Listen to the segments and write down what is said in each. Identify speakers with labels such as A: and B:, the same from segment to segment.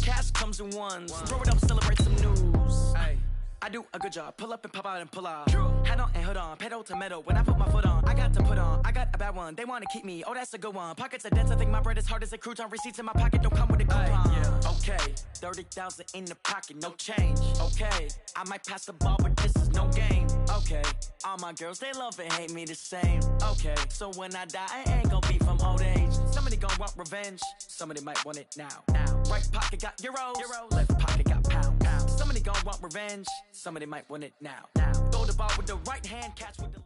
A: Cash comes in ones. Throw it up, celebrate some news. I do a good job. Pull up and pop out and pull out. Hat on and hood on. Pedal to metal. When I put my foot on, I got to put on. I got a bad one. They want to keep me. Oh, that's a good one. Pockets are dense. I think my bread is hard as a crouton. Receipts in my pocket don't come with a coupon. Okay, 30,000 in the pocket, no change. Okay, I might pass the ball, but this is no game. Okay, all my girls, they love and hate me the same. Okay, so when I die, I ain't gonna be from old age. Somebody gonna want revenge. Somebody might want it now. Right pocket got euros. Left pocket got pounds. Somebody gonna want revenge. Somebody might want it now. Throw the ball with the right hand, catch with the...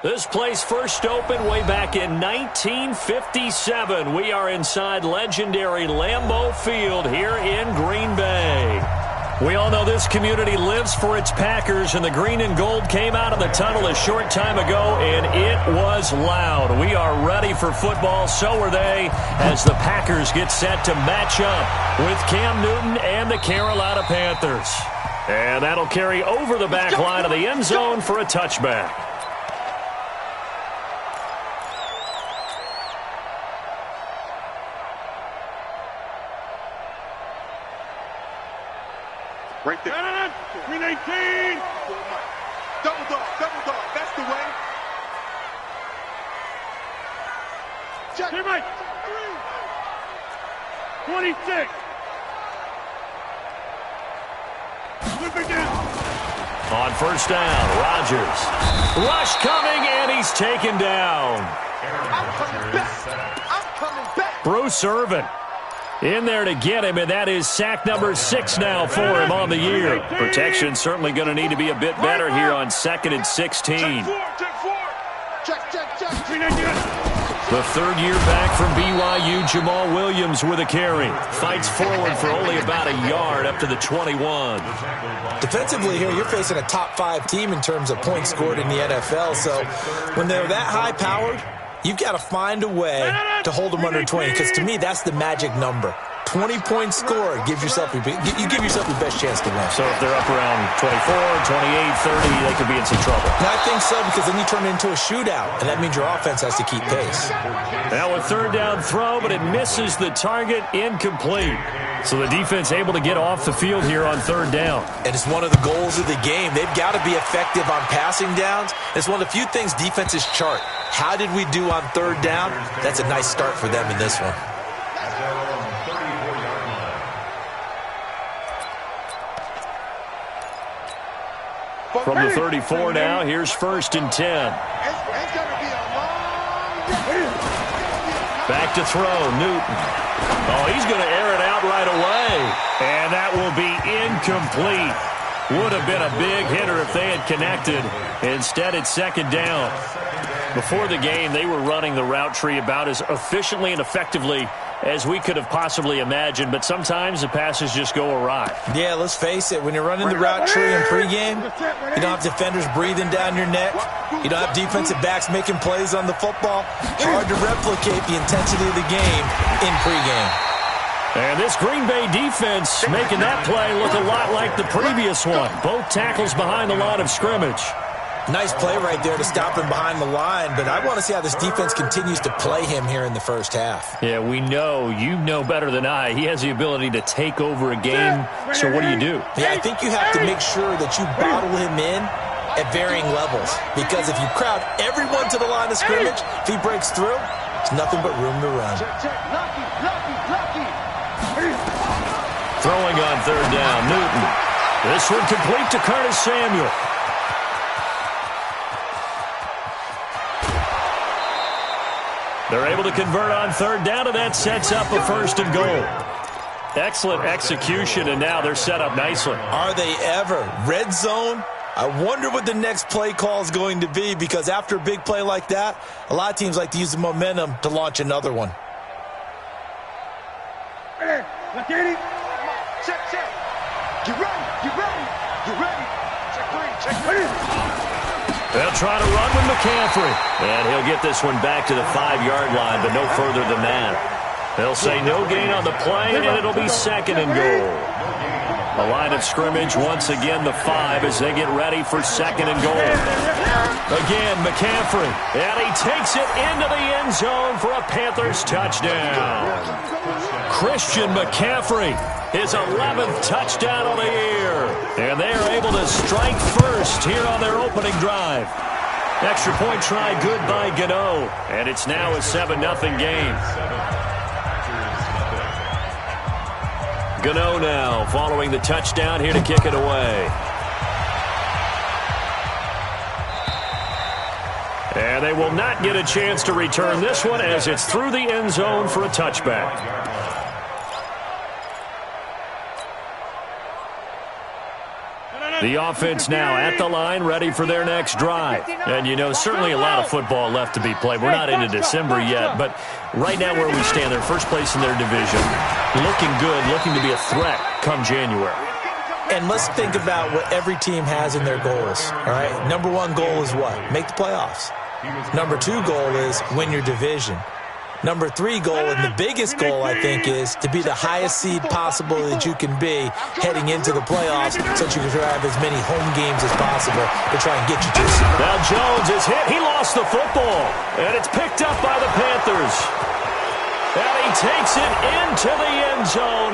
B: This place first opened way back in 1957. We are inside legendary Lambeau Field here in Green Bay. We all know this community lives for its Packers, and the green and gold came out of the tunnel a short time ago, and it was loud. We are ready for football, so are they, as the Packers get set to match up with Cam Newton and the Carolina Panthers. And that'll carry over the back line of the end zone for a touchback.
C: Right there. Green 18. Double dog. That's the way. Check. Here, Mike. 26. Look again.
B: On first down, Rodgers. Rush coming, and he's taken down.
C: I'm coming back.
B: Bruce Irvin in there to get him, and that is sack number 6 now for him on the year. Protection certainly going to need to be a bit better here on 2nd and 16.
C: Check.
B: The third year back from BYU, Jamal Williams with a carry. Fights forward for only about a yard up to the 21.
D: Defensively here, you're facing a top 5 team in terms of points scored in the NFL, so when they're that high-powered, you've got to find a way to hold them under 20, because to me, that's the magic number. 20 points scored, you give yourself your best chance to win.
B: So if they're up around 24, 28, 30, they could be in some trouble.
D: And I think so, because then you turn it into a shootout, and that means your offense has to keep pace.
B: Now a third down throw, but it misses the target, incomplete. So the defense able to get off the field here on third down.
D: And it's one of the goals of the game. They've got to be effective on passing downs. It's one of the few things defenses chart. How did we do on third down? That's a nice start for them in this one.
B: From the 34 now, here's 1st and 10. Back to throw, Newton. Oh, he's going to air it out right away. And that will be incomplete. Would have been a big hitter if they had connected. Instead, it's 2nd down. Before the game, they were running the route tree about as efficiently and effectively as we could have possibly imagined, but sometimes the passes just go awry.
D: Yeah, let's face it. When you're running the route tree in pregame, you don't have defenders breathing down your neck. You don't have defensive backs making plays on the football. Hard to replicate the intensity of the game in pregame.
B: And this Green Bay defense making that play look a lot like the previous one. Both tackles behind the line of scrimmage.
D: Nice play right there to stop him behind the line, but I want to see how this defense continues to play him here in the first half.
B: Yeah, we know. You know better than I. He has the ability to take over a game, so what do you do?
D: Yeah, I think you have to make sure that you bottle him in at varying levels, because if you crowd everyone to the line of scrimmage, if he breaks through, there's nothing but room to run.
B: Throwing on third down, Newton. This one complete to Curtis Samuel. They're able to convert on third down, and that sets up a 1st and goal. Excellent execution, and now they're set up nicely.
D: Are they ever? Red zone? I wonder what the next play call is going to be, because after a big play like that, a lot of teams like to use the momentum to launch another one.
C: Check. You ready. Check three.
B: They'll try to run with McCaffrey. And he'll get this one back to the 5-yard line, but no further than that. They'll say no gain on the play, and it'll be 2nd and goal. The line of scrimmage, once again, the 5 as they get ready for 2nd and goal. Again, McCaffrey. And he takes it into the end zone for a Panthers touchdown. Christian McCaffrey, his 11th touchdown of the year. And they are able to strike first here on their opening drive. Extra point try good by Gano. And it's now a 7-0 game. Gano now following the touchdown here to kick it away. And they will not get a chance to return this one as it's through the end zone for a touchback. The offense now at the line, ready for their next drive. And, you know, certainly a lot of football left to be played. We're not into December yet, but right now where we stand, they're first place in their division. Looking good, looking to be a threat come January.
D: And let's think about what every team has in their goals, all right? Number one goal is what? Make the playoffs. Number two goal is win your division. Number three goal, and the biggest goal, I think, is to be the highest seed possible that you can be heading into the playoffs so that you can have as many home games as possible to try and get you to the seed.
B: Now Jones is hit. He lost the football, and it's picked up by the Panthers. And he takes it into the end zone.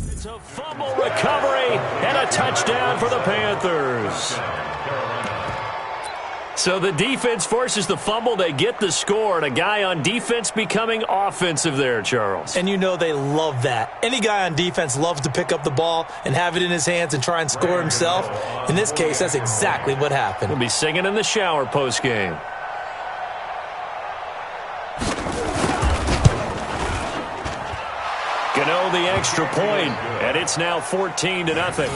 B: It's a fumble recovery and a touchdown for the Panthers. So the defense forces the fumble. They get the score, and a guy on defense becoming offensive there, Charles.
D: And you know they love that. Any guy on defense loves to pick up the ball and have it in his hands and try and score himself. In this case, that's exactly what happened.
B: He'll be singing in the shower post-game. Gano the extra point, and it's now 14-0.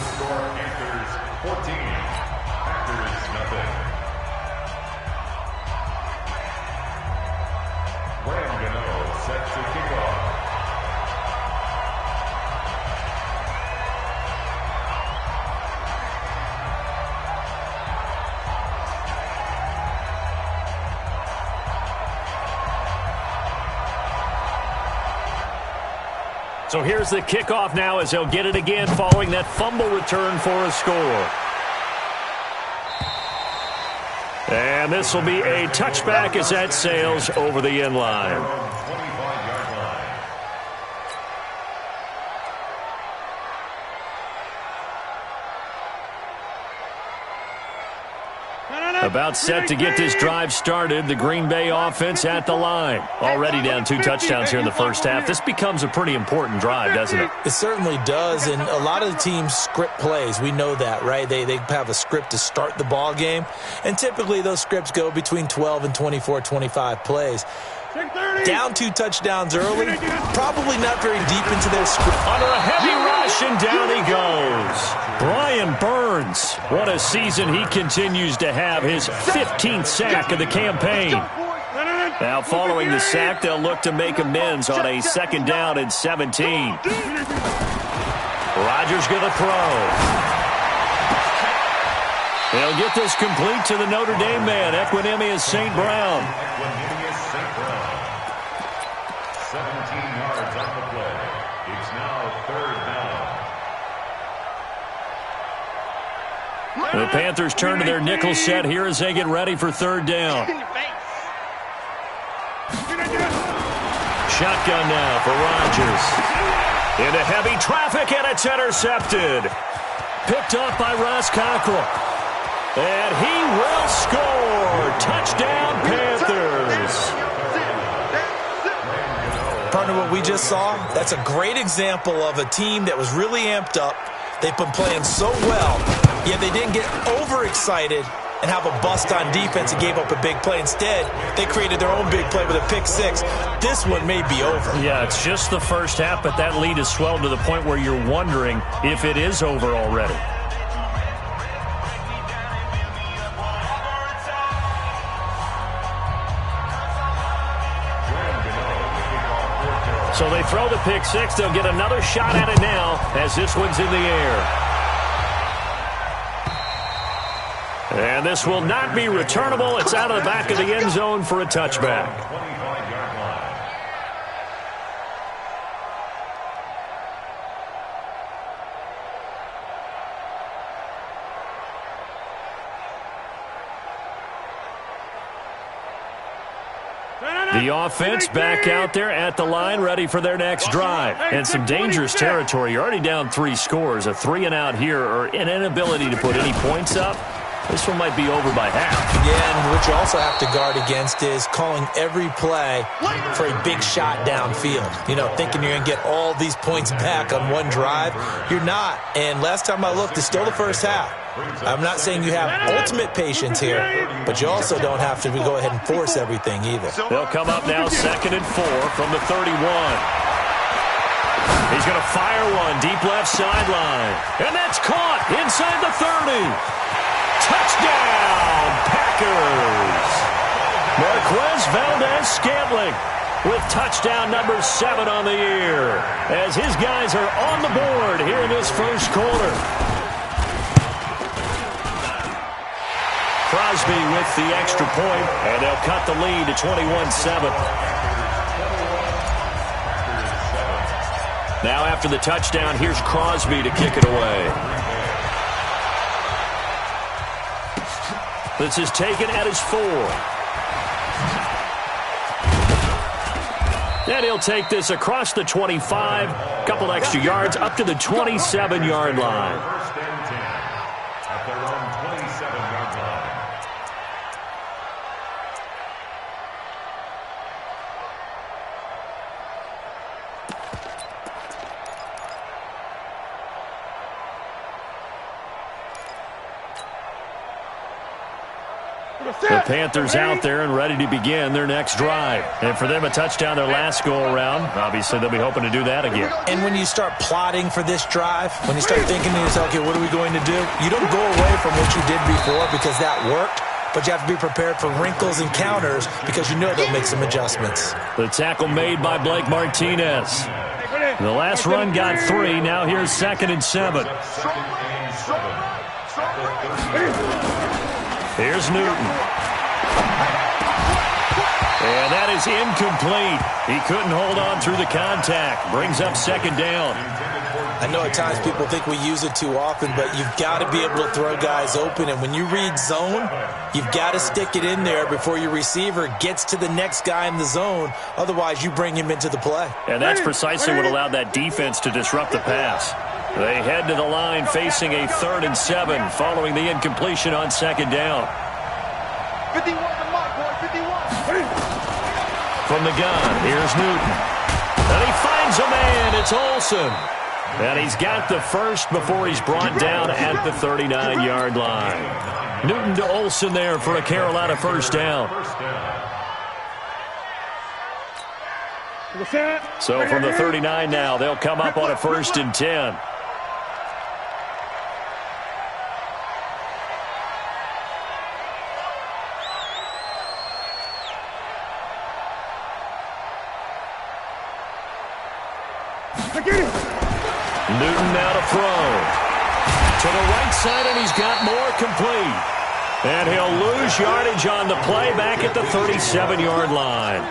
B: So here's the kickoff now as they'll get it again following that fumble return for a score. And this will be a touchback as that sails over the end line. About set to get this drive started. The Green Bay offense at the line. Already down 2 touchdowns here in the first half. This becomes a pretty important drive, doesn't it?
D: It certainly does, and a lot of the teams script plays. We know that, right? They have a script to start the ball game, and typically those scripts go between 12 and 24, 25 plays. Down 2 touchdowns early, probably not very deep into their script.
B: Under a heavy rush, and down he goes. Brian Burns, what a season he continues to have, his 15th sack of the campaign. Now following the sack, they'll look to make amends on a 2nd down and 17. Rodgers going to throw. They'll get this complete to the Notre Dame man, Equanimeous St. Brown.
E: 17 yards on the play. It's now 3rd down.
B: The Panthers turn to their nickel set here as they get ready for 3rd down. Shotgun now for Rodgers. Into heavy traffic, and it's intercepted. Picked up by Ross Cockrell. And he will score. Touchdown, Panthers.
D: Partner, what we just saw, that's a great example of a team that was really amped up. They've been playing so well, yet they didn't get overexcited and have a bust on defense and gave up a big play. Instead, they created their own big play with a pick 6. This one may be over.
B: Yeah, it's just the first half, but that lead has swelled to the point where you're wondering if it is over already. So they throw the pick 6. They'll get another shot at it now as this one's in the air. And this will not be returnable. It's out of the back of the end zone for a touchback. The offense back out there at the line, ready for their next drive. And some dangerous territory. You're already down 3 scores. A 3-and-out here, or an inability to put any points up. This one might be over by half.
D: Yeah, and what you also have to guard against is calling every play for a big shot downfield. You know, thinking you're going to get all these points back on one drive. You're not. And last time I looked, it's still the first half. I'm not saying you have ultimate patience here, but you also don't have to go ahead and force everything either.
B: They'll come up now 2nd and 4 from the 31. He's going to fire one deep left sideline. And that's caught inside the 30. Touchdown, Packers! Marquez Valdez-Scantling with touchdown number 7 on the year as his guys are on the board here in this first quarter. Crosby with the extra point, and they'll cut the lead to 21-7. Now after the touchdown, here's Crosby to kick it away. This is taken at his 4. And he'll take this across the 25. A couple extra yards up to the 27-yard line.
E: First and 10 at their own 27-yard line.
B: The Panthers out there and ready to begin their next drive. And for them, a touchdown their last go-around. Obviously, they'll be hoping to do that again.
D: And when you start plotting for this drive, when you start thinking to yourself, okay, what are we going to do? You don't go away from what you did before because that worked, but you have to be prepared for wrinkles and counters because you know they'll make some adjustments.
B: The tackle made by Blake Martinez. The last run got 3. Now here's 2nd and 7. Here's Newton. And that is incomplete. He couldn't hold on through the contact. Brings up 2nd down.
D: I know at times people think we use it too often, but you've got to be able to throw guys open. And when you read zone, you've got to stick it in there before your receiver gets to the next guy in the zone. Otherwise, you bring him into the play.
B: And that's precisely what allowed that defense to disrupt the pass. They head to the line facing a 3rd and 7 following the incompletion on 2nd down.
C: 51 to Mark, boy, 51.
B: From the gun, here's Newton. And he finds a man. It's Olsen. And he's got the first before he's brought down at the 39-yard line. Newton to Olsen there for a Carolina first down. So from the 39 now, they'll come up on a 1st and 10. Newton now to throw. To the right side, and he's got more complete. And he'll lose yardage on the play back at the 37-yard line.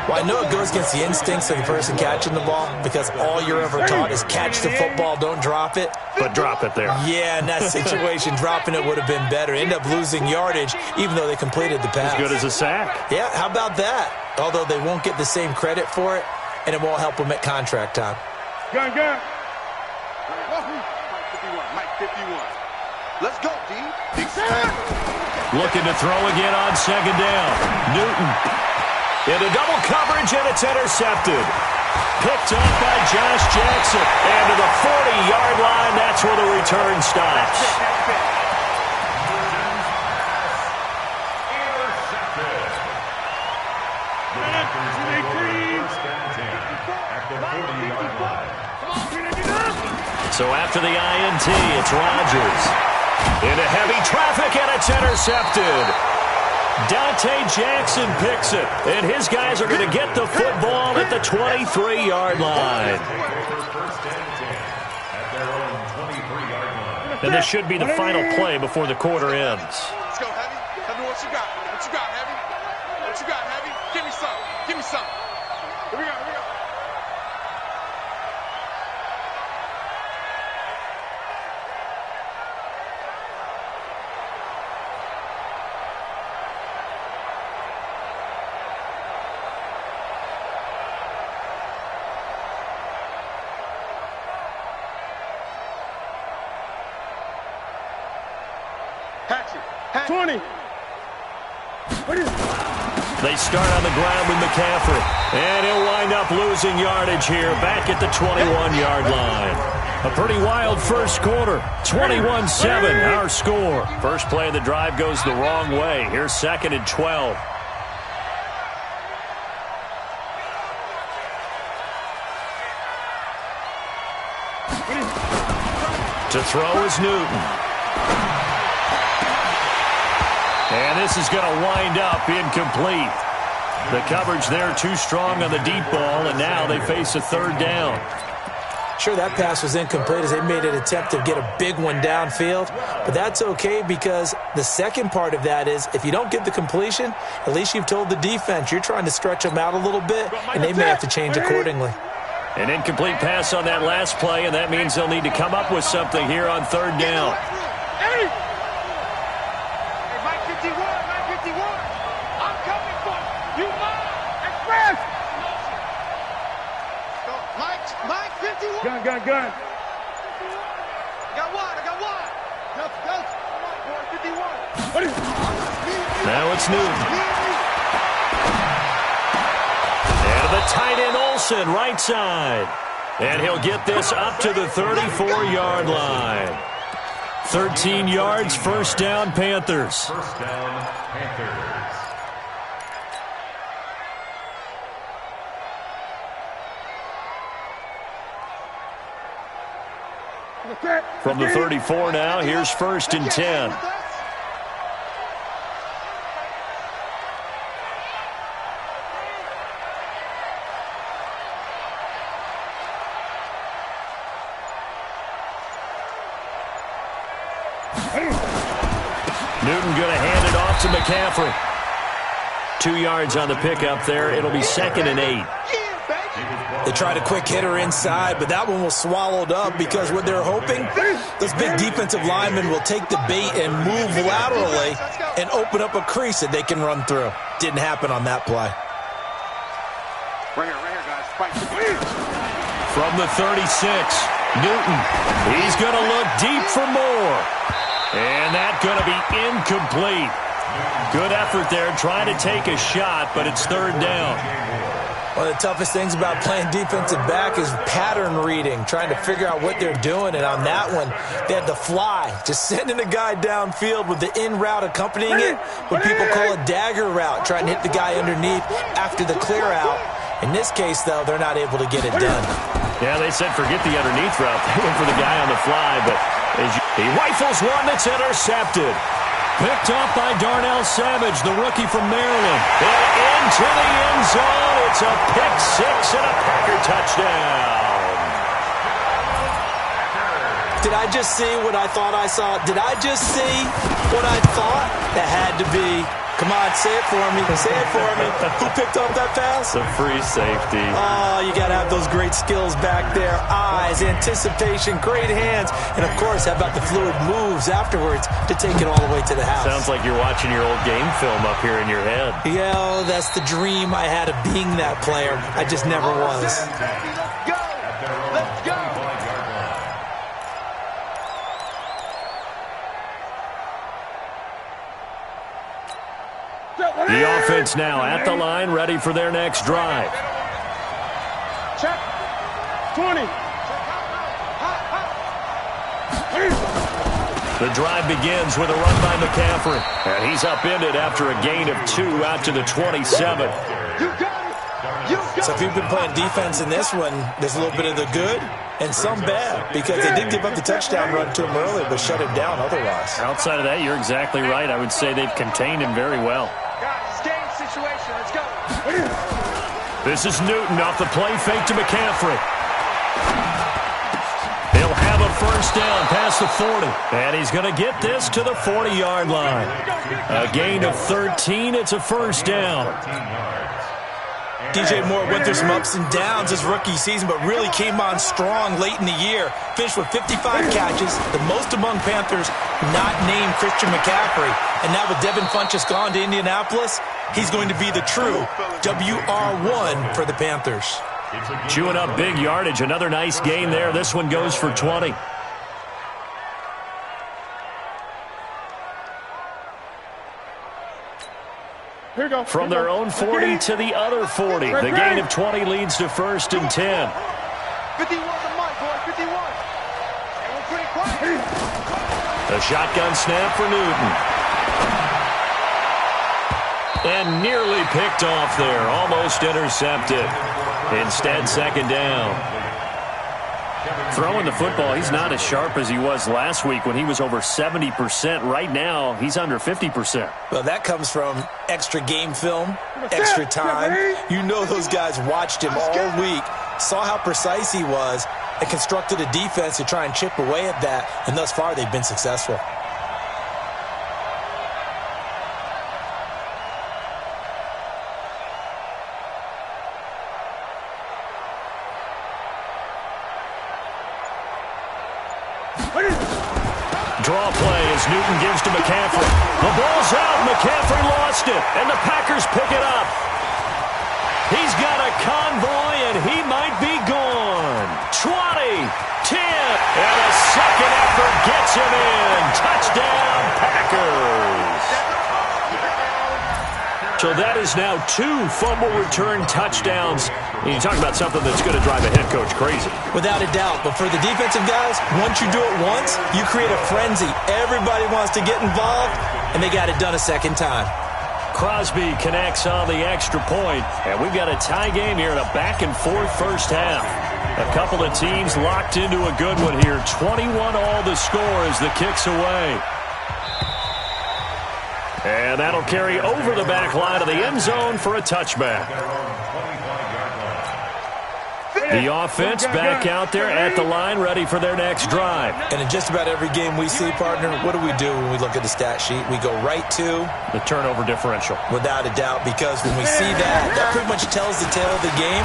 D: Well, I know it goes against the instincts of the person catching the ball because all you're ever taught is catch the football, don't drop it.
B: But drop it there.
D: Yeah, in that situation, dropping it would have been better. End up losing yardage even though they completed the pass.
B: As good as a sack.
D: Yeah, how about that? Although they won't get the same credit for it, and it won't help them at contract time.
C: Gun. Mike 51. Let's go, D.
B: Looking to throw again on 2nd down. Newton into double coverage, and it's intercepted. Picked up by Josh Jackson. And to the 40-yard line, that's where the return stops. So after the INT, it's Rodgers. Into heavy traffic, and it's intercepted. Dante Jackson picks it, and his guys are going to get the football at the 23-yard line. And this should be the final play before the quarter ends.
C: Let's go, Heavy. Tell me what you got. What you got, Heavy? What you got, Heavy? Give me some. Give me some. Here we go. 20.
B: They start on the ground with McCaffrey. And he'll wind up losing yardage here back at the 21-yard line. A pretty wild first quarter. 21-7, our score. First play of the drive goes the wrong way. Here's 2nd and 12. To throw is Newton. And this is going to wind up incomplete. The coverage there too strong on the deep ball, and now they face a 3rd down.
D: Sure, that pass was incomplete as they made an attempt to get a big one downfield, but that's okay because the second part of that is if you don't get the completion, at least you've told the defense you're trying to stretch them out a little bit, and they may have to change accordingly.
B: An incomplete pass on that last play, and that means they'll need to come up with something here on 3rd down.
C: Gun. Got one. Go. 51.
B: Now it's Newton. And the tight end Olsen, right side. And he'll get this up to the 34-yard line. 13 yards, 1st down, Panthers.
E: 1st down, Panthers.
B: From the 34 now, here's 1st and 10. Newton going to hand it off to McCaffrey. 2 yards on the pickup there. It'll be 2nd and 8.
D: They tried a quick hitter inside, but that one was swallowed up because what they're hoping, those big defensive linemen will take the bait and move laterally and open up a crease that they can run through. Didn't happen on that play.
C: Right here, guys. Fight.
B: From the 36, Newton. He's going to look deep for more. And that's going to be incomplete. Good effort there trying to take a shot, but it's 3rd down.
D: One of the toughest things about playing defensive back is pattern reading, trying to figure out what they're doing. And on that one, they had to fly, just sending a guy downfield with the in route accompanying it, what people call a dagger route, trying to hit the guy underneath after the clear out. In this case, though, they're not able to get it done.
B: Yeah, they said forget the underneath route. They went for the guy on the fly, but he rifles one that's intercepted. Picked off by Darnell Savage, the rookie from Maryland. And into the end zone. It's a pick 6 and a Packer touchdown.
D: Did I just see what I thought I saw? Did I just see what I thought? That had to be. Come on, say it for me. Say it for me. Who picked up that pass?
B: The free safety.
D: Oh, you got to have those great skills back there. Eyes, anticipation, great hands. And, of course, how about the fluid moves afterwards to take it all the way to the house?
B: Sounds like you're watching your old game film up here in your head.
D: Yeah, oh, that's the dream I had of being that player. I just never was.
C: Let's go. Let's go.
B: The offense now at the line, ready for their next drive.
C: Check. 20.
B: The drive begins with a run by McCaffrey. And he's upended after a gain of 2 out to the 27.
C: You got it.
D: So if you've been playing defense in this one, there's a little bit of the good and some bad because they did give up the touchdown run to him earlier but shut him down otherwise.
B: Outside of that, you're exactly right. I would say they've contained him very well.
C: Guys, game situation. Let's go.
B: This is Newton off the play fake to McCaffrey. He'll have a first down past the 40. And he's going to get this to the 40-yard line. A gain of 13. It's a first down.
D: DJ Moore went through some ups and downs his rookie season, but really came on strong late in the year. Finished with 55 catches, the most among Panthers not named Christian McCaffrey. And now with Devin Funchess gone to Indianapolis, he's going to be the true WR1 for the Panthers.
B: Chewing up big yardage. Another nice gain there. This one goes for 20. From their own 40 to the other 40. The gain of 20 leads to 1st and 10.
C: 51 the mic, boy, 51. And we're pretty quiet.
B: A shotgun snap for Newton. And nearly picked off there. Almost intercepted. Instead, 2nd down. Throwing the football, he's not as sharp as he was last week when he was over 70%. Right now, he's under 50%.
D: Well, that comes from extra game film, extra time. You know those guys watched him all week, saw how precise he was, and constructed a defense to try and chip away at that, and thus far they've been successful.
B: Draw play as Newton gives to McCaffrey. The ball's out. McCaffrey lost it, and the Packers pick it up. He's got a convoy, and he might be gone. 20, 10, and a second effort gets him in. Touchdown, Packers. So that is now 2 fumble return touchdowns. And you talk about something that's going to drive a head coach crazy.
D: Without a doubt. But for the defensive guys, once you do it once, you create a frenzy. Everybody wants to get involved, and they got it done a second time.
B: Crosby connects on the extra point, and we've got a tie game here in a back-and-forth first half. A couple of teams locked into a good one here. 21 all the score as the kick's away. And that'll carry over the back line of the end zone for a touchback. The offense back out there at the line, ready for their next drive.
D: And in just about every game we see, partner, what do we do when we look at the stat sheet? We go right to
B: the turnover differential.
D: Without a doubt, because when we see that, that pretty much tells the tale of the game.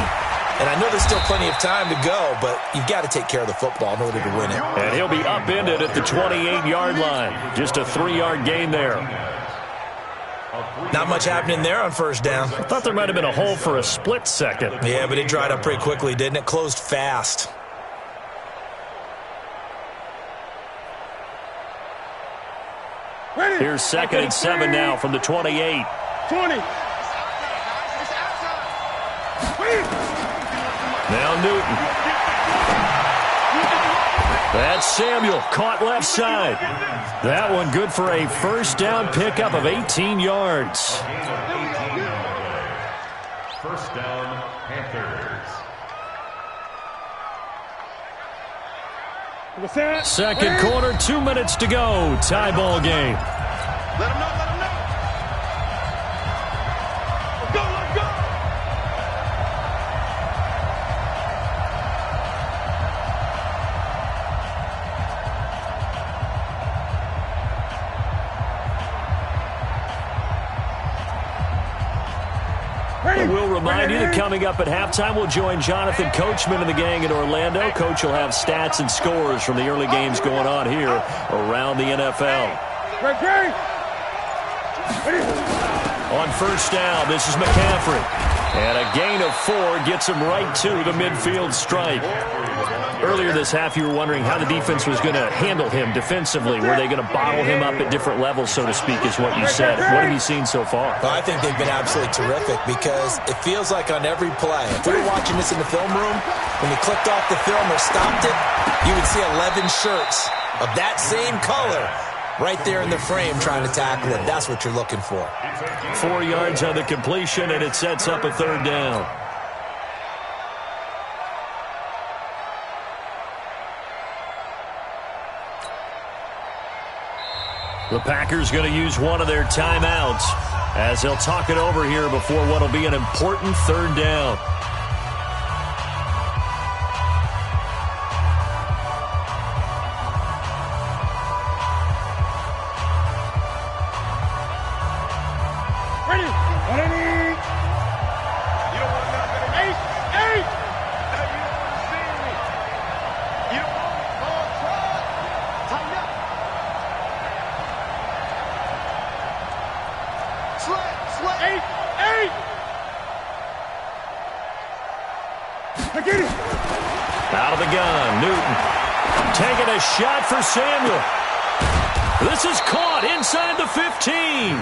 D: And I know there's still plenty of time to go, but you've got to take care of the football in order to win it.
B: And he'll be upended at the 28-yard line. Just a 3-yard gain there.
D: Not much happening there on first down.
B: I thought there might have been a hole for a split second.
D: Yeah, but it dried up pretty quickly, didn't it? Closed fast.
B: Here's 2nd and 7 now from the 28.
C: 20.
B: Now Newton. That's Samuel, caught left side. That one good for a first down pickup of 18 yards.
E: First down, Panthers.
B: Second quarter, 2 minutes to go. Tie ball game.
C: Let him know, let him know. Let's go, let's go.
B: We'll remind you that coming up at halftime, we'll join Jonathan Coachman and the gang in Orlando. Coach will have stats and scores from the early games going on here around the NFL. On first down, this is McCaffrey. And a gain of 4 gets him right to the midfield stripe. Earlier this half, you were wondering how the defense was going to handle him defensively. Were they going to bottle him up at different levels, so to speak, is what you said. What have you seen so far?
D: Well, I think they've been absolutely terrific because it feels like on every play, if we were watching this in the film room, when we clicked off the film or stopped it, you would see 11 shirts of that same color right there in the frame trying to tackle it. That's what you're looking for.
B: 4 yards on the completion, and it sets up a third down. The Packers going to use one of their timeouts as they'll talk it over here before what will be an important third down. Out of the gun, Newton taking a shot for Samuel. This is caught inside the 15.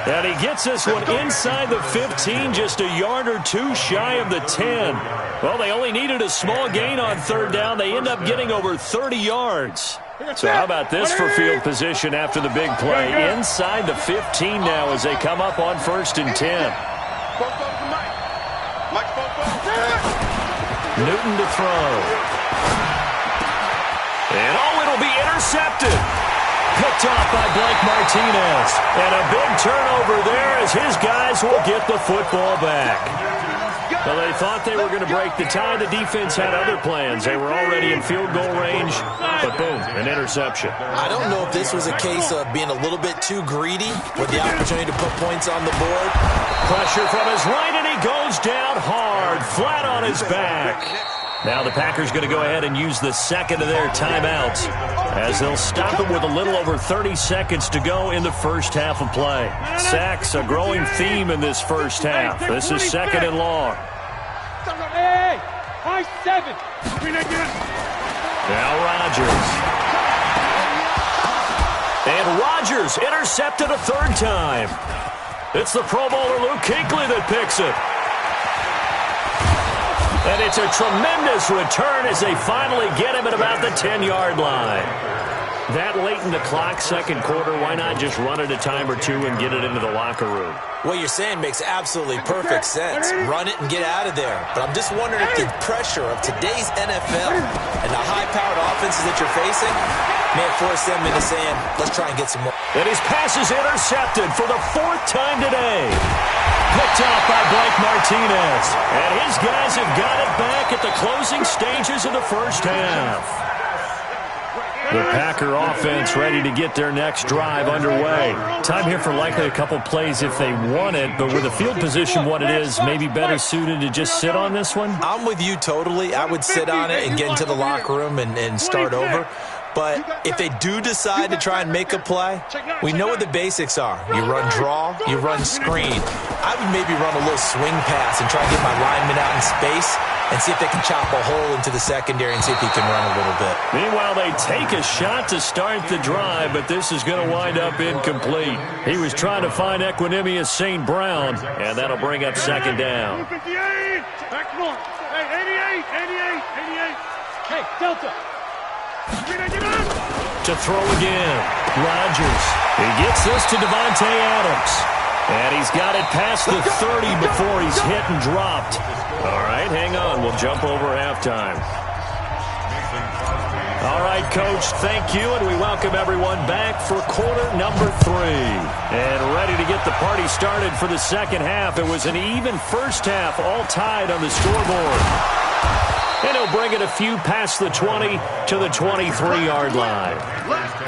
B: And he gets this one inside the 15, just a yard or two shy of the 10. Well, they only needed a small gain on third down. They end up getting over 30 yards. So how about this for field position after the big play? Inside the 15 now as they come up on 1st and 10. Newton to throw. And it'll be intercepted. Picked off by Blake Martinez. And a big turnover there as his guys will get the football back. Well, they thought they were going to break the tie. The defense had other plans. They were already in field goal range, but boom, an interception.
D: I don't know if this was a case of being a little bit too greedy with the opportunity to put points on the board.
B: Pressure from his right, and he goes down hard, flat on his back. Now the Packers going to go ahead and use the second of their timeouts as they'll stop it with a little over 30 seconds to go in the first half of play. Sacks, a growing theme in this first half. This is 2nd and long. Now Rodgers. And Rodgers intercepted a third time. It's the Pro Bowler Luke Kuechly that picks it. And it's a tremendous return as they finally get him at about the 10-yard line. That late in the clock, second quarter, why not just run it a time or two and get it into the locker room?
D: What you're saying makes absolutely perfect sense. Run it and get out of there. But I'm just wondering if the pressure of today's NFL and the high-powered offenses that you're facing may have forced them into saying, let's try and get some more.
B: And his pass is intercepted for the 4th time today. Picked off by Blake Martinez. And his guys have got it back at the closing stages of the first half. The Packer offense ready to get their next drive underway. Time here for likely a couple plays if they want it, but with the field position what it is, maybe better suited to just sit on this one?
D: I'm with you totally. I would sit on it and get into the locker room and start over. But if they do decide to try and make a play, we know what the basics are. You run draw, you run screen. I would maybe run a little swing pass and try and get my lineman out in space and see if they can chop a hole into the secondary and see if he can run a little bit.
B: Meanwhile, they take a shot to start the drive, but this is going to wind up incomplete. He was trying to find Equinemius St. Brown, and that'll bring up 2nd down.
F: 58! Back on! Hey, 88! Hey, Delta!
B: To throw again. Rodgers. He gets this to Devontae Adams. And he's got it past the 30 before he's hit and dropped. All right, hang on. We'll jump over halftime. All right, Coach, thank you, and we welcome everyone back for quarter number 3. And ready to get the party started for the second half. It was an even first half, all tied on the scoreboard. And he'll bring it a few past the 20 to the 23-yard line.
C: Let's go!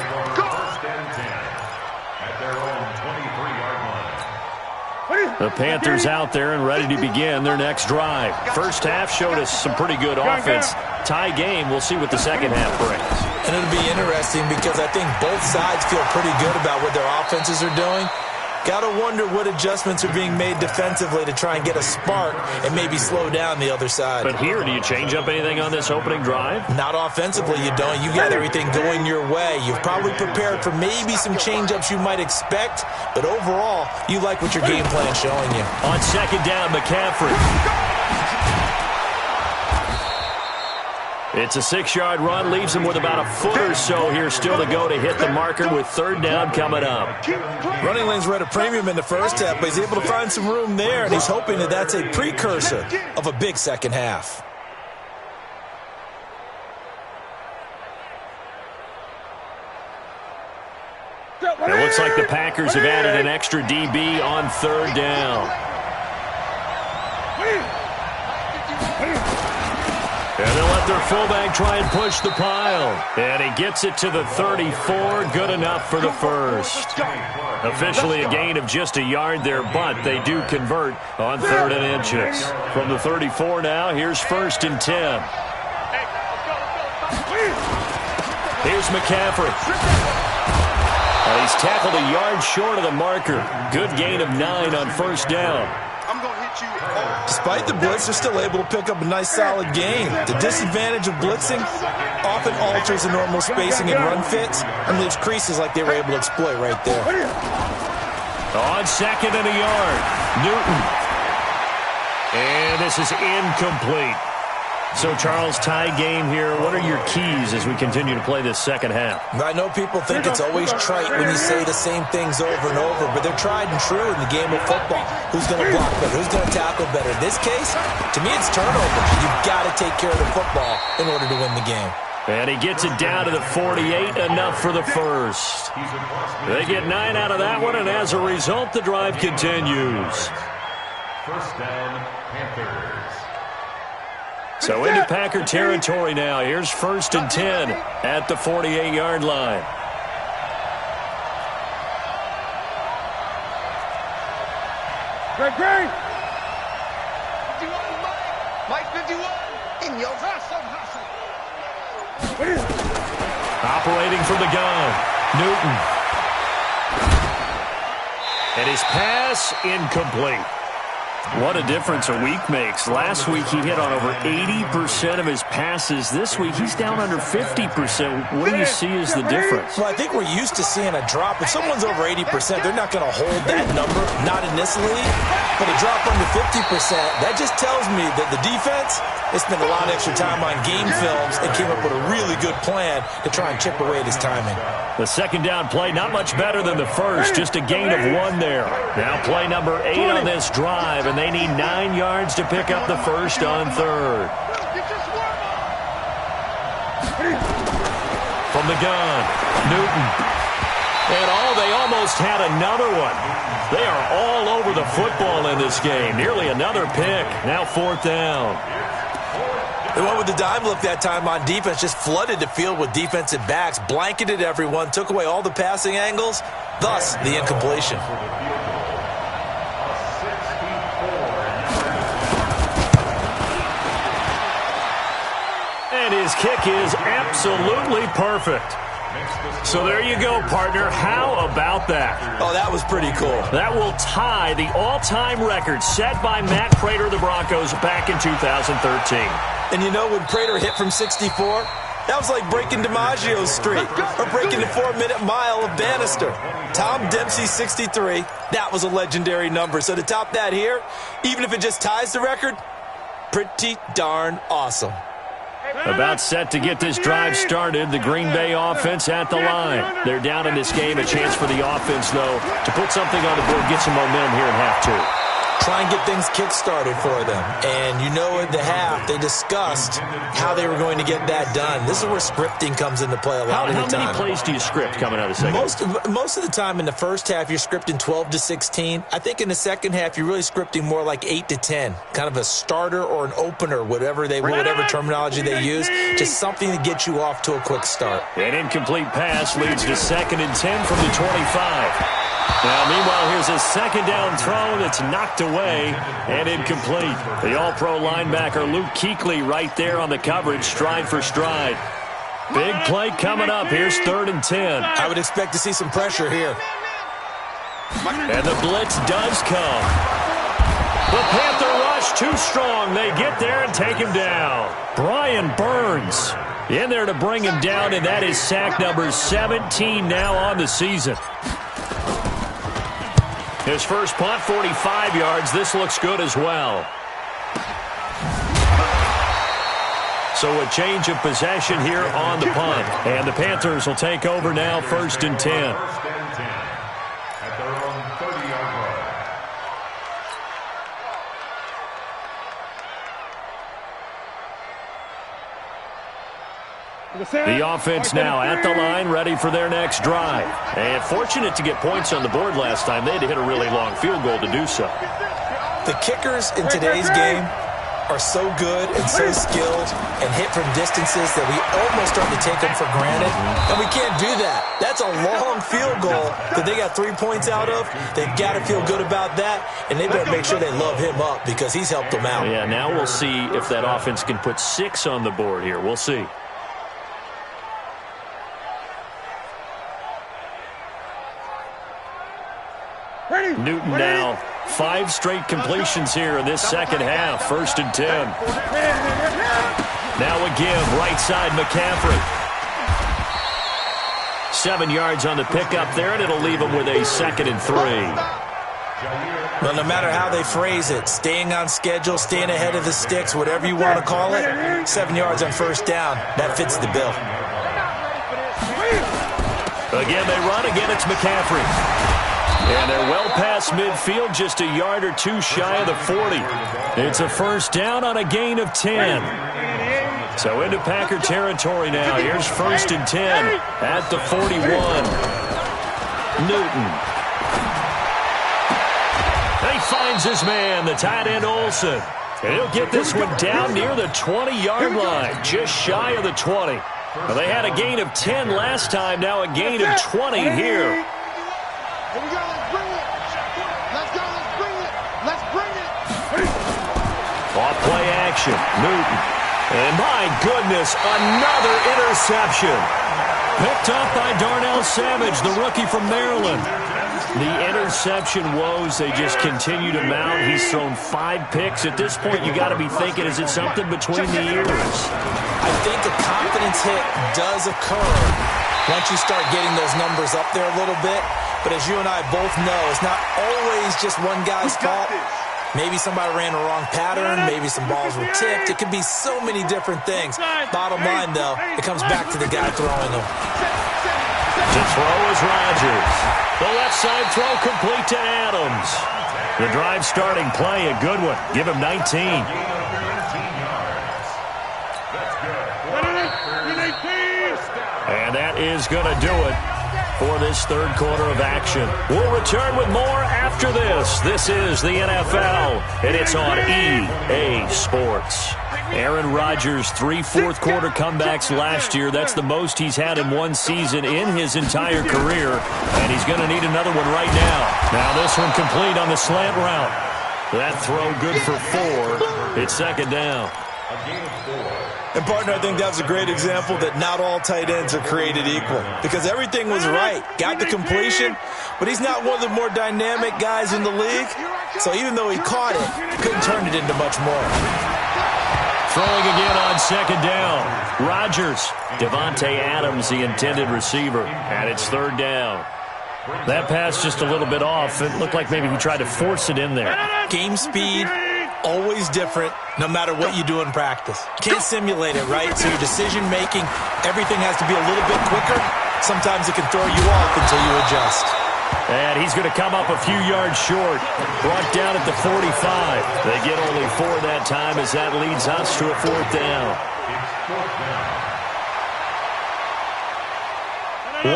B: The Panthers out there and ready to begin their next drive. First half showed us some pretty good offense. Tie game, we'll see what the second half brings.
D: And it'll be interesting because I think both sides feel pretty good about what their offenses are doing. Got to wonder what adjustments are being made defensively to try and get a spark and maybe slow down the other side.
B: But here, do you change up anything on this opening drive?
D: Not offensively, you don't. You got everything going your way. You've probably prepared for maybe some change-ups you might expect, but overall, you like what your game plan's showing you.
B: On 2nd down, McCaffrey. It's a 6-yard run, leaves him with about a foot or so here still to go to hit the marker with 3rd down coming up.
D: Running lanes were at a premium in the first half, but he's able to find some room there, and he's hoping that that's a precursor of a big second half.
B: It looks like the Packers have added an extra DB on 3rd down. And they'll let their fullback try and push the pile. And he gets it to the 34. Good enough for the first. Officially a gain of just a yard there, but they do convert on 3rd and inches. From the 34 now, here's 1st and 10. Here's McCaffrey. He's tackled a yard short of the marker. Good gain of 9 on 1st down.
D: Despite the blitz, they're still able to pick up a nice solid gain. The disadvantage of blitzing often alters the normal spacing and run fits and leaves creases like they were able to exploit right there.
B: On second and a yard, Newton. And this is incomplete. So, Charles, tie game here. What are your keys as we continue to play this second half?
D: I know people think it's always trite when you say the same things over and over, but they're tried and true in the game of football. Who's going to block better? Who's going to tackle better? In this case, to me, it's turnovers. You've got to take care of the football in order to win the game.
B: And he gets it down to the 48, enough for the first. They get 9 out of that one, and as a result, the drive continues.
E: First down, Panthers.
B: So into Packer territory now. Here's 1st and 10 at the 48-yard line.
F: Great.
C: 51, Mike 51. In your hustle.
B: Operating from the gun, Newton. And his pass incomplete. What a difference a week makes. Last week he hit on over 80% of his passes. This week he's down under 50%. What do you see as the difference?
D: Well, I think we're used to seeing a drop. If someone's over 80%, they're not going to hold that number, not in this league. But a drop under 50%, that just tells me that the defense, they spent a lot of extra time on game films and came up with a really good plan to try and chip away at his timing.
B: The second down play, not much better than the first, just a gain of 1 there. Now play number 8 on this drive, and they need 9 yards to pick up the first on 3rd. From the gun, Newton. And they almost had another one. They are all over the football in this game. Nearly another pick. Now 4th down.
D: They went with the dime look that time on defense, just flooded the field with defensive backs, blanketed everyone, took away all the passing angles, thus the incompletion.
B: And his kick is absolutely perfect. So there you go, partner. How about that?
D: Oh, that was pretty cool.
B: That will tie the all-time record set by Matt Prater of the Broncos back in 2013.
D: And you know, when Prater hit from 64, that was like breaking DiMaggio's streak or breaking the 4-minute mile of Bannister. Tom Dempsey, 63. That was a legendary number. So to top that here, even if it just ties the record, pretty darn awesome.
B: About set to get this drive started, the Green Bay offense at the line. They're down in this game. A chance for the offense, though, to put something on the board, get some momentum here in half 2.
D: Try and get things kick-started for them. And you know at the half, they discussed how they were going to get that done. This is where scripting comes into play a lot of the time.
B: How many plays do you script coming out of the second?
D: Most of the time in the first half, you're scripting 12 to 16. I think in the second half, you're really scripting more like 8 to 10. Kind of a starter or an opener, whatever terminology they use. Just something to get you off to a quick start.
B: An incomplete pass leads to 2nd and 10 from the 25. Now, meanwhile, here's a second down throw that's knocked away and incomplete. The all-pro linebacker Luke Kuechly right there on the coverage, stride for stride. Big play coming up. Here's 3rd and 10.
D: I would expect to see some pressure here.
B: And the blitz does come. The Panther rush too strong. They get there and take him down. Brian Burns in there to bring him down, and that is sack number 17 now on the season. His first punt, 45 yards. This looks good as well. So a change of possession here on the punt. And the Panthers will take over now, 1st and 10.
E: At their own 30-yard line.
B: The offense now at the line, ready for their next drive. And fortunate to get points on the board last time. They had to hit a really long field goal to do so.
D: The kickers in today's game are so good and so skilled and hit from distances that we almost start to take them for granted. And we can't do that. That's a long field goal that they got 3 points out of. They've got to feel good about that, and they better make sure they love him up because he's helped them out.
B: Yeah, now we'll see if that offense can put 6 on the board here. We'll see. Newton now 5 straight completions here in this second half. 1st and 10. Now a give right side McCaffrey. 7 yards on the pickup there, and it'll leave him with a 2nd and 3.
D: Well, no matter how they phrase it, staying on schedule, staying ahead of the sticks, whatever you want to call it, 7 yards on first down, that fits the bill.
B: Again, they run. Again, it's McCaffrey. And they're well past midfield, just a yard or two shy of the 40. It's a first down on a gain of 10. So into Packer territory now. Here's 1st and 10 at the 41. Newton. He finds his man, the tight end Olsen. And he'll get this one down near the 20-yard line, just shy of the 20. Well, they had a gain of 10 last time, now a gain of 20 here.
C: Here we go, let's bring it. Let's go, let's bring it. Let's bring it.
B: Off play action, Newton. And my goodness, another interception. Picked up by Darnell Savage, the rookie from Maryland. The interception woes, they just continue to mount. He's thrown 5 picks. At this point, you got to be thinking, is it something between the ears?
D: I think a confidence hit does occur once you start getting those numbers up there a little bit. But as you and I both know, it's not always just one guy's fault. Maybe somebody ran the wrong pattern. Maybe some balls were tipped. It could be so many different things. Bottom line, though, it comes back to the guy throwing them.
B: To throw is Rodgers. The left side throw complete to Adams. The drive starting play, a good one. Give him 19. And that is going to do it for this third quarter of action. We'll return with more after this. This is the NFL, and it's on EA Sports. Aaron Rodgers, 3 fourth-quarter comebacks last year. That's the most he's had in one season in his entire career, and he's going to need another one right now. Now this one complete on the slant route. That throw good for 4. It's second down.
D: And, partner, I think that's a great example that not all tight ends are created equal because everything was right. Got the completion, but he's not one of the more dynamic guys in the league. So even though he caught it, couldn't turn it into much more.
B: Throwing again on second down. Rodgers. Devontae Adams, the intended receiver. And it's third down. That pass just a little bit off. It looked like maybe he tried to force it in there.
D: Game speed, always different, no matter what you do in practice. Can't simulate it, right? So your decision-making, everything has to be a little bit quicker. Sometimes it can throw you off until you adjust.
B: And he's going to come up a few yards short. Brought down at the 45. They get only 4 that time as that leads us to a fourth down.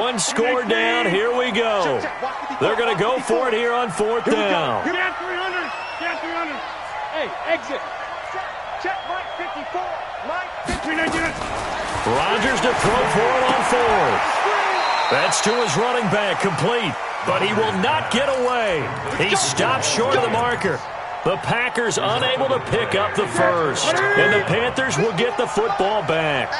B: One score down. Here we go. They're going to go for it here on fourth down.
F: Get out 300. Get out 300. Hey, exit. Check Mike 54. Mike 54.
B: Rodgers to throw for it on 4th. That's to his running back, complete. But he will not get away. He stops short of the marker. The Packers unable to pick up the first. And the Panthers will get the football back.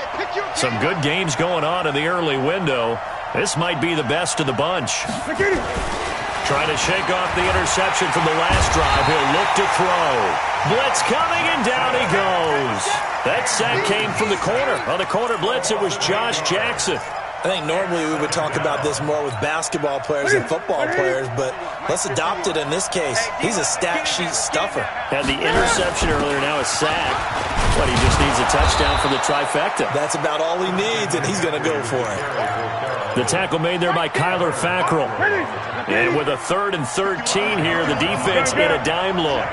B: Some good games going on in the early window. This might be the best of the bunch. Trying to shake off the interception from the last drive. He'll look to throw. Blitz coming, and down he goes. That sack came from the corner. On the corner blitz, it was Josh Jackson.
D: I think normally we would talk about this more with basketball players than football players, but let's adopt it in this case. He's a stat sheet stuffer.
B: Had the interception earlier, now a sack. But he just needs a touchdown for the trifecta.
D: That's about all he needs, and he's going to go for it.
B: The tackle made there by Kyler Fackrell. And with a 3rd and 13 here, the defense in a dime look.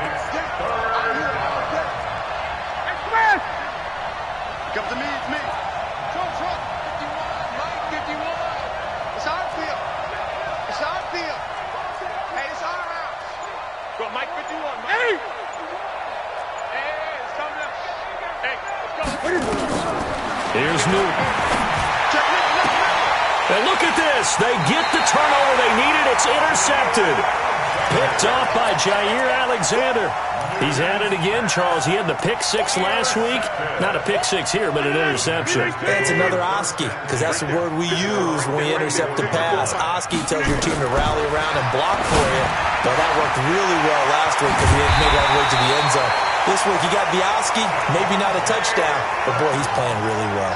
C: Come to me, it's me. Trump, 51, Mike 51. It's our field. It's our field. Hey, it's our house. Go, Mike 51, Mike. Hey! Hey, it's coming up. Hey, let's go.
B: Here's Newton. And look at this. They get the turnover they needed. It's intercepted. Picked off by Jair Alexander. He's at it again, Charles. He had the pick 6 last week. Not a pick 6 here, but an interception.
D: That's another Oski, because that's the word we use when we intercept a pass. Oski tells your team to rally around and block for you. Well, that worked really well last week because we had made our way to the end zone. This week, you got the Oski, maybe not a touchdown, but boy, he's playing really well.